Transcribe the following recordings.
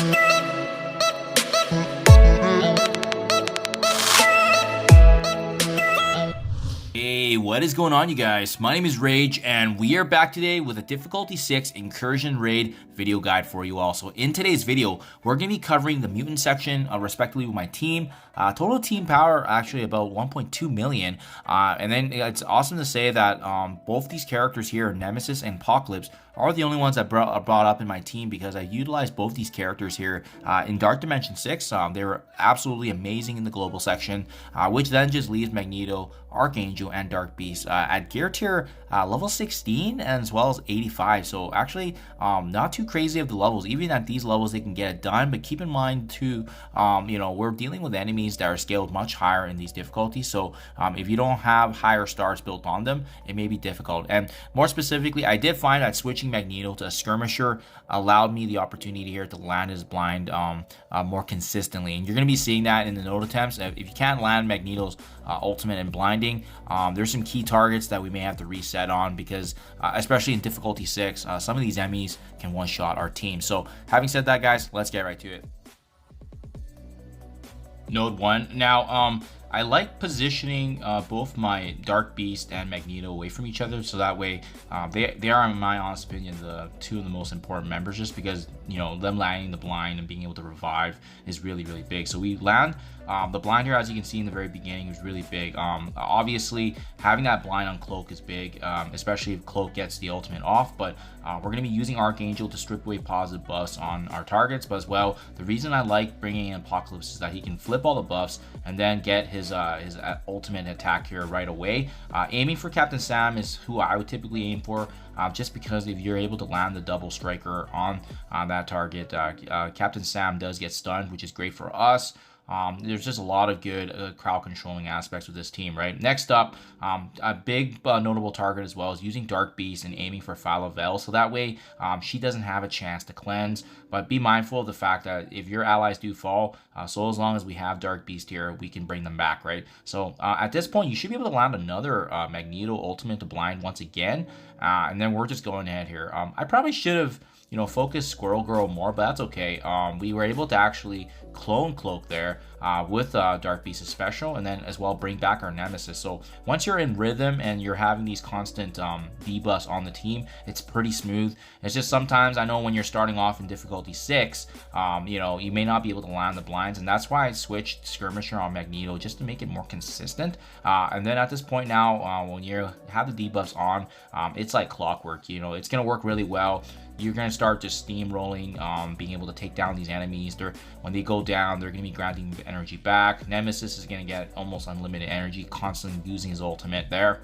Hey, what is going on, you guys? My name is Rayge, and we are back today with a difficulty 6 incursion raid video guide for you all. So in today's video, we're going to be covering the mutant section respectively with my team. Total team power actually about 1.2 million. And then it's awesome to say that both these characters here, Nemesis and Apocalypse, are the only ones that brought up in my team because I utilized both these characters here in Dark Dimension 6. They were absolutely amazing in the global section, which then just leaves Magneto, Archangel, and Dark Beast at gear tier level 16 and as well as 85. So actually not too crazy of the levels. Even at these levels they can get it done, but keep in mind too, we're dealing with enemies that are scaled much higher in these difficulties. So if you don't have higher stars built on them, it may be difficult. And more specifically, I did find that switching Magneto to a skirmisher allowed me the opportunity here to land his blind more consistently, and you're going to be seeing that in the node attempts. If you can't land Magneto's ultimate and blinding, there's some key targets that we may have to reset on because especially in difficulty 6, some of these enemies can one-shot our team. So having said that, guys, let's get right to it. Node 1. Now I like positioning both my Dark Beast and Magneto away from each other, so that way they are, in my honest opinion, the two of the most important members, just because them landing the blind and being able to revive is really big. So we land the blind here, as you can see in the very beginning, is really big. Obviously having that blind on Cloak is big, especially if Cloak gets the ultimate off, but we're going to be using Archangel to strip away positive buffs on our targets. But as well, the reason I like bringing in Apocalypse is that he can flip all the buffs and then get his ultimate attack here right away. Aiming for Captain Sam is who I would typically aim for, just because if you're able to land the double striker on that target, Captain Sam does get stunned, which is great for us. There's just a lot of good crowd controlling aspects with this team, right? Next up, a big notable target as well is using Dark Beast and aiming for Falavel, so that way she doesn't have a chance to cleanse. But be mindful of the fact that if your allies do fall, so as long as we have Dark Beast here, we can bring them back, right? So at this point, you should be able to land another Magneto ultimate to blind once again, and then we're just going ahead here. I probably should have focus Squirrel Girl more, but that's okay. We were able to actually clone Cloak there with Dark Beast's special, and then as well bring back our Nemesis. So once you're in rhythm and you're having these constant debuffs on the team, it's pretty smooth. It's just sometimes, I know when you're starting off in difficulty 6, you may not be able to land the blinds, and that's why I switched Skirmisher on Magneto just to make it more consistent. And then at this point now, when you have the debuffs on, it's like clockwork. It's going to work really well. You're going to start just steamrolling, being able to take down these enemies. When they go down, they're going to be granting energy back. Nemesis is going to get almost unlimited energy, constantly using his ultimate there.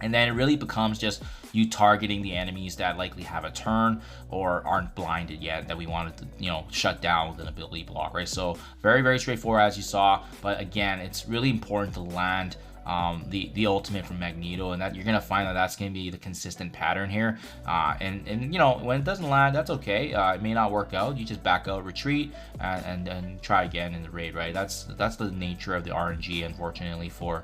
And then it really becomes just you targeting the enemies that likely have a turn or aren't blinded yet, that we wanted to shut down with an ability block, right? So very straightforward, as you saw. But again, it's really important to land the ultimate from Magneto, and that you're gonna find that that's gonna be the consistent pattern here. And when it doesn't land, that's okay. It may not work out. You just back out, retreat, and try again in the raid, right? That's the nature of the RNG, unfortunately, for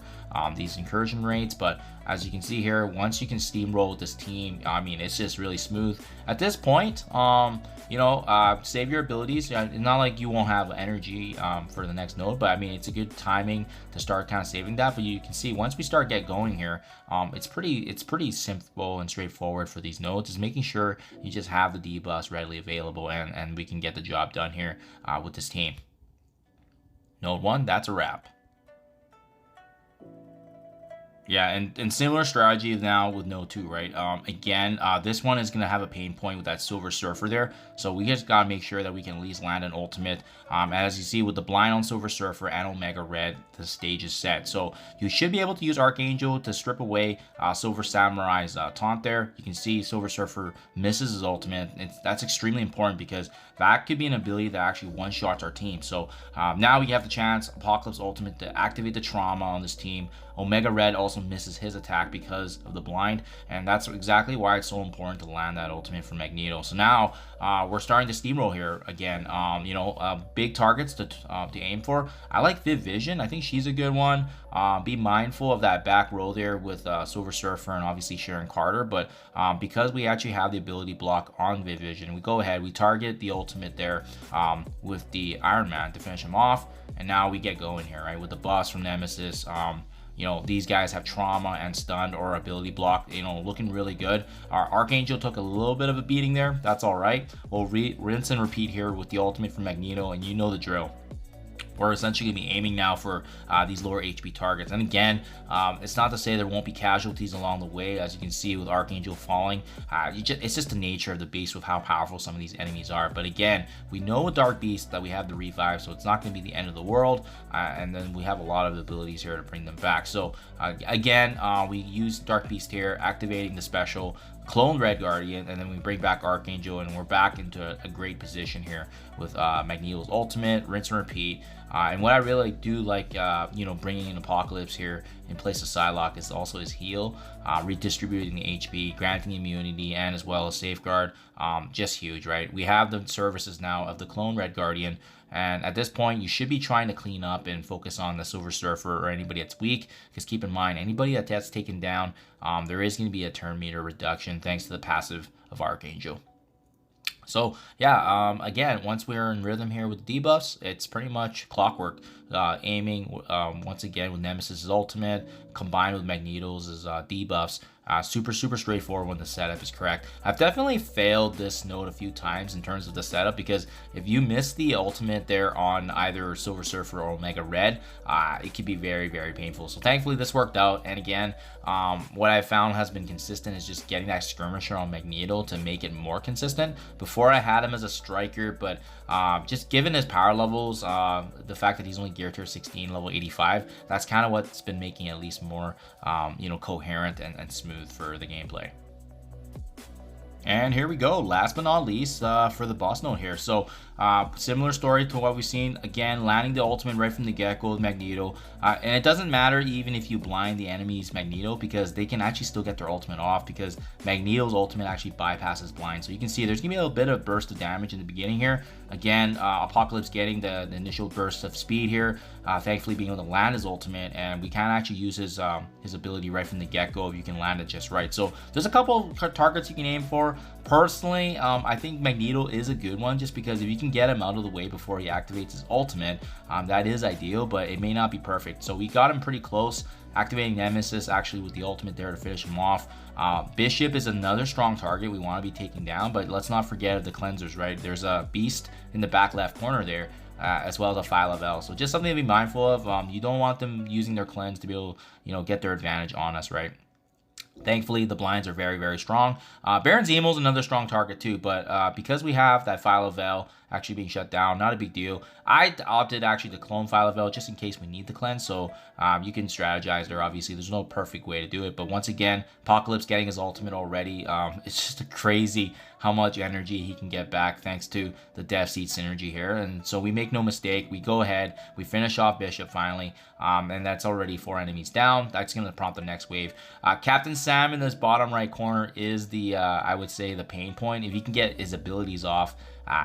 these incursion raids. But as you can see here, once you can steamroll with this team, I mean, it's just really smooth. At this point, save your abilities. It's not like you won't have energy for the next node, but I mean, it's a good timing to start kind of saving that. But you can see once we start going here, it's pretty simple and straightforward for these nodes. Is making sure you just have the debuffs readily available, and we can get the job done here with this team. Node 1, that's a wrap. Yeah, and similar strategy now with Node 2, right? Again, this one is going to have a pain point with that Silver Surfer there. So we just got to make sure that we can at least land an ultimate. As you see with the blind on Silver Surfer and Omega Red, the stage is set. So you should be able to use Archangel to strip away Silver Samurai's taunt there. You can see Silver Surfer misses his ultimate. That's extremely important because that could be an ability that actually one-shots our team. So now we have the chance, Apocalypse ultimate, to activate the trauma on this team. Omega Red also also misses his attack because of the blind, and that's exactly why it's so important to land that ultimate for Magneto. So now we're starting to steamroll here again. Big targets to aim for. I like Viv Vision. I think she's a good one. Be mindful of that back row there with Silver Surfer and obviously Sharon Carter, but because we actually have the ability block on Viv Vision, we go ahead, we target the ultimate there with the Iron Man to finish him off, and now we get going here, right, with the buffs from Nemesis. These guys have trauma and stunned or ability block, looking really good. Our Archangel took a little bit of a beating there. That's all right. We'll rinse and repeat here with the ultimate from Magneto, and you know the drill. We're essentially going to be aiming now for these lower HP targets. And again, it's not to say there won't be casualties along the way. As you can see with Archangel falling, it's just the nature of the beast with how powerful some of these enemies are. But again, we know with Dark Beast that we have the revive, so it's not going to be the end of the world. And then we have a lot of abilities here to bring them back. So again, we use Dark Beast here, activating the special, clone Red Guardian, and then we bring back Archangel, and we're back into a great position here with Magneto's ultimate, rinse and repeat. And what I really do like, bringing in Apocalypse here in place of Psylocke is also his heal, redistributing the HP, granting immunity, and as well as safeguard. Just huge, right? We have the services now of the clone Red Guardian, and at this point, you should be trying to clean up and focus on the Silver Surfer or anybody that's weak, because keep in mind, anybody that's taken down, there is going to be a turn meter reduction thanks to the passive of Archangel. So yeah, again, once we're in rhythm here with the debuffs, it's pretty much clockwork. Aiming once again with Nemesis's ultimate combined with Magneto's debuffs. Super straightforward when the setup is correct. I've definitely failed this node a few times in terms of the setup, because if you miss the ultimate there on either Silver Surfer or Omega Red, it could be very painful. So thankfully this worked out, and again, what I found has been consistent is just getting that skirmisher on Magneto to make it more consistent. Before I had him as a striker, but just given his power levels, the fact that he's only gear tier 16, level 85, that's kind of what's been making it at least more coherent and smooth for the gameplay. And here we go, last but not least, for the boss node here. So similar story to what we've seen. Again, landing the ultimate right from the get-go with Magneto. And it doesn't matter even if you blind the enemy's Magneto, because they can actually still get their ultimate off, because Magneto's ultimate actually bypasses blind. So you can see there's going to be a little bit of burst of damage in the beginning here. Again, Apocalypse getting the initial burst of speed here. Thankfully being able to land his ultimate, and we can actually use his ability right from the get-go if you can land it just right. So there's a couple targets you can aim for. Personally, I think Magneto is a good one, just because if you can get him out of the way before he activates his ultimate, that is ideal, but it may not be perfect. So we got him pretty close, activating Nemesis actually with the ultimate there to finish him off. Bishop is another strong target we want to be taking down, but let's not forget the cleansers, right? There's a beast in the back left corner there, as well as a Phi Level. So just something to be mindful of. You don't want them using their cleanse to be able to, get their advantage on us, right? Thankfully, the blinds are very strong. Baron Zemo is another strong target too, but because we have that Philo Veil actually being shut down, not a big deal. I opted actually to clone Philo Veil just in case we need the cleanse, so you can strategize there. Obviously, there's no perfect way to do it, but once again, Apocalypse getting his ultimate already, it's just crazy how much energy he can get back thanks to the Death Seed synergy here. And so we make no mistake, we go ahead, we finish off Bishop finally, and that's already 4 enemies down. That's going to prompt the next wave. Captain Sam in this bottom right corner is the, I would say, the pain point. If he can get his abilities off,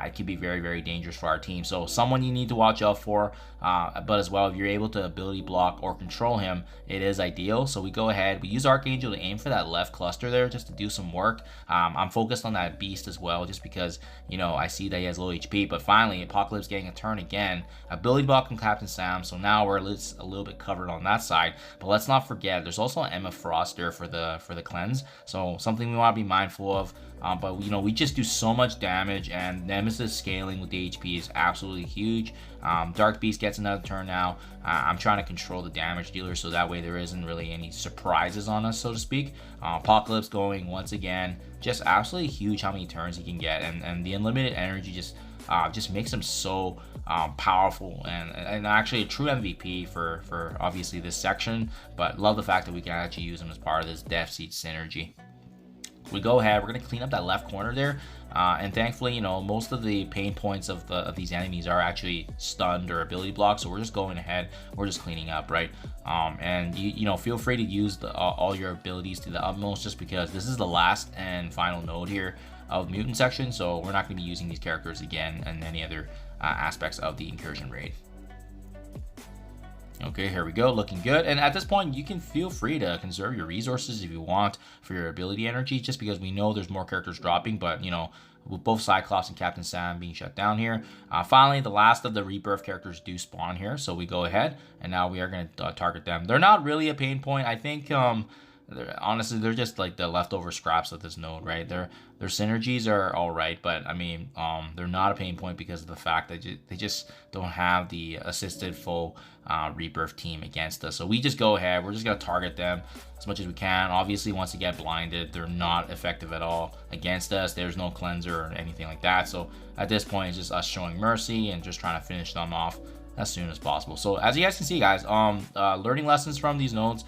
it could be very dangerous for our team. So someone you need to watch out for, but as well, if you're able to ability block or control him, it is ideal. So we go ahead, we use Archangel to aim for that left cluster there just to do some work. I'm focused on that beast as well, just because, I see that he has low HP. But finally, Apocalypse getting a turn again, ability block from Captain Sam, so now we're a little bit covered on that side. But let's not forget, there's also Emma Frost there for the cleanse, so something we want to be mindful of. But we just do so much damage, and Nemesis scaling with the HP is absolutely huge. Dark Beast gets another turn now. I'm trying to control the damage dealer, so that way there isn't really any surprises on us, so to speak. Apocalypse going once again, just absolutely huge how many turns he can get, and the unlimited energy just makes him so powerful, and actually a true MVP for obviously this section. But love the fact that we can actually use him as part of this Death Seed synergy. We go ahead, we're going to clean up that left corner there, And thankfully, most of the pain points of these enemies are actually stunned or ability blocks. So we're just going ahead, we're just cleaning up, right? And you feel free to use all your abilities to the utmost, just because this is the last and final node here of Mutant section. So we're not going to be using these characters again in any other aspects of the Incursion raid. Okay, here we go, looking good. And at this point, you can feel free to conserve your resources if you want for your ability energy, just because we know there's more characters dropping, but with both Cyclops and Captain Sam being shut down here. Finally, the last of the Rebirth characters do spawn here, so we go ahead, and now we are going to target them. They're not really a pain point. I think, honestly, they're just like the leftover scraps of this node, right? Their synergies are all right, but I mean, they're not a pain point because of the fact that they just don't have the assisted full Rebirth team against us. So we just go ahead, we're just gonna target them as much as we can. Obviously, once they get blinded, they're not effective at all against us. There's no cleanser or anything like that. So at this point, it's just us showing mercy and just trying to finish them off as soon as possible. So as you guys can see, guys, learning lessons from these nodes,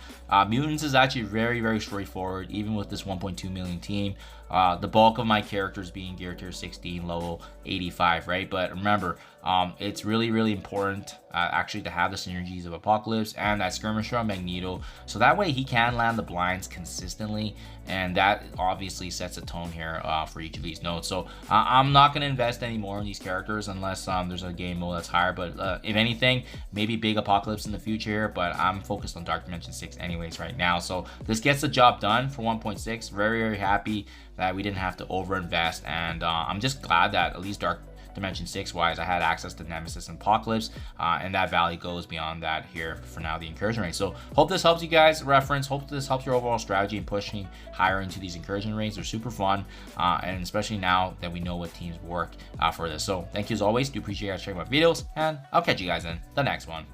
Mutants is actually very, very straightforward, even with this 1.2 million team. The bulk of my characters being gear tier 16, level 85, right? But remember, it's really, really important actually to have the synergies of Apocalypse and that skirmisher on Magneto, so that way he can land the blinds consistently, and that obviously sets a tone here for each of these nodes. So I'm not going to invest any more in these characters unless there's a game mode that's higher, but if anything, maybe big Apocalypse in the future, but I'm focused on Dark Dimension 6 anyways right now. So this gets the job done for 1.6. Very, very happy that we didn't have to overinvest, and I'm just glad that at least Dark Dimension 6 wise, I had access to Nemesis and Apocalypse, and that value goes beyond that here for now, the Incursion rate. So hope this helps you guys reference, hope this helps your overall strategy in pushing higher into these Incursion rates. They're super fun, and especially now that we know what teams work for this. So thank you as always, do appreciate you guys checking my videos, and I'll catch you guys in the next one.